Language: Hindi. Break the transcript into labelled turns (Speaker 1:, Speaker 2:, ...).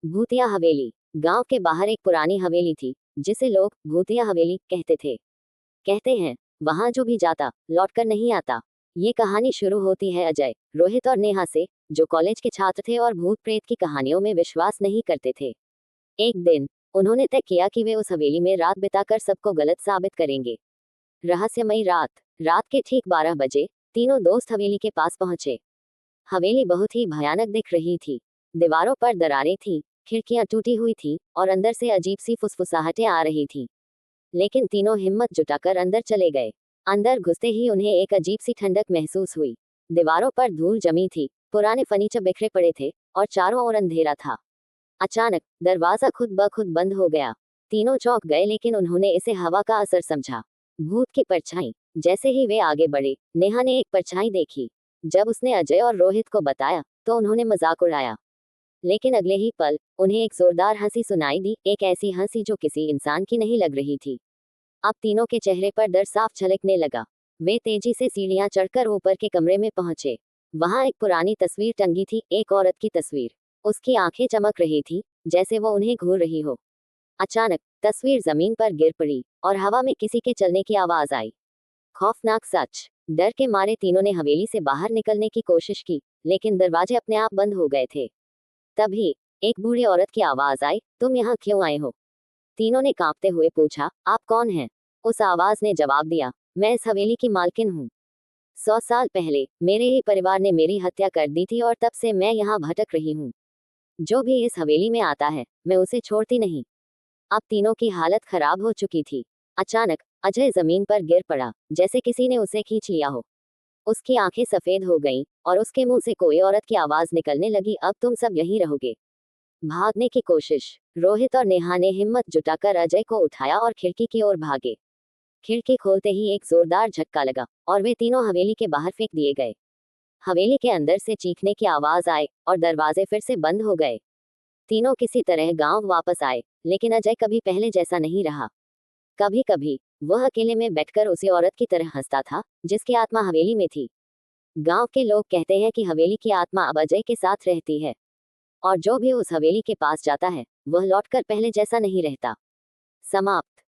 Speaker 1: भूतिया हवेली। गांव के बाहर एक पुरानी हवेली थी, जिसे लोग भूतिया हवेली कहते थे। कहते हैं, वहां जो भी जाता लौटकर नहीं आता। ये कहानी शुरू होती है अजय, रोहित और नेहा से, जो कॉलेज के छात्र थे और भूत प्रेत की कहानियों में विश्वास नहीं करते थे। एक दिन उन्होंने तय किया कि वे उस हवेली में रात बिताकर सबको गलत साबित करेंगे। रहस्यमयी रात। रात के ठीक 12 बजे तीनों दोस्त हवेली के पास पहुंचे। हवेली बहुत ही भयानक दिख रही थी। दीवारों पर दरारें थीं, खिड़कियां टूटी हुई थीं और अंदर से अजीब सी फुसफुसाहटें आ रही थीं। लेकिन तीनों हिम्मत जुटाकर अंदर चले गए। अंदर घुसते ही उन्हें एक अजीब सी ठंडक महसूस हुई। दीवारों पर धूल जमी थी, पुराने फर्नीचर बिखरे पड़े थे और चारों ओर अंधेरा था। अचानक दरवाजा खुद ब खुद बंद हो गया। तीनों चौंक गए, लेकिन उन्होंने इसे हवा का असर समझा। भूत की परछाई। जैसे ही वे आगे बढ़े, नेहा ने एक परछाई देखी। जब उसने अजय और रोहित को बताया, तो उन्होंने मजाक उड़ाया। लेकिन अगले ही पल उन्हें एक जोरदार हंसी सुनाई दी, एक ऐसी हंसी जो किसी इंसान की नहीं लग रही थी। अब तीनों के चेहरे पर डर साफ झलकने लगा। वे तेजी से सीढ़ियां चढ़कर ऊपर के कमरे में पहुंचे। वहां एक पुरानी तस्वीर टंगी थी, एक औरत की तस्वीर। उसकी आंखें चमक रही थी, जैसे वो उन्हें घूर रही हो। अचानक तस्वीर जमीन पर गिर पड़ी और हवा में किसी के चलने की आवाज आई। खौफनाक सच। डर के मारे तीनों ने हवेली से बाहर निकलने की कोशिश की, लेकिन दरवाजे अपने आप बंद हो गए थे। तभी एक बूढ़ी औरत की आवाज आई, तुम यहाँ क्यों आए हो? तीनों ने कांपते हुए पूछा, आप कौन हैं? उस आवाज ने जवाब दिया, मैं इस हवेली की मालकिन हूँ। 100 साल पहले मेरे ही परिवार ने मेरी हत्या कर दी थी और तब से मैं यहाँ भटक रही हूँ। जो भी इस हवेली में आता है, मैं उसे छोड़ती नहीं। अब तीनों की हालत खराब हो चुकी थी। अचानक अजय जमीन पर गिर पड़ा, जैसे किसी ने उसे खींच लिया हो। उसकी आंखें सफेद हो गईं और उसके मुंह से कोई औरत की आवाज निकलने लगी, अब तुम सब यहीं रहोगे। भागने की कोशिश। रोहित और नेहा ने हिम्मत जुटाकर अजय को उठाया और खिड़की की ओर भागे। खिड़की खोलते ही एक जोरदार झटका लगा और वे तीनों हवेली के बाहर फेंक दिए गए। हवेली के अंदर से चीखने की आवाज आए और दरवाजे फिर से बंद हो गए। तीनों किसी तरह गांव वापस आए, लेकिन अजय कभी पहले जैसा नहीं रहा। कभी कभी वह अकेले में बैठकर उसी औरत की तरह हंसता था, जिसकी आत्मा हवेली में थी। गांव के लोग कहते हैं कि हवेली की आत्मा अब अजय के साथ रहती है, और जो भी उस हवेली के पास जाता है, वह लौटकर पहले जैसा नहीं रहता। समाप्त।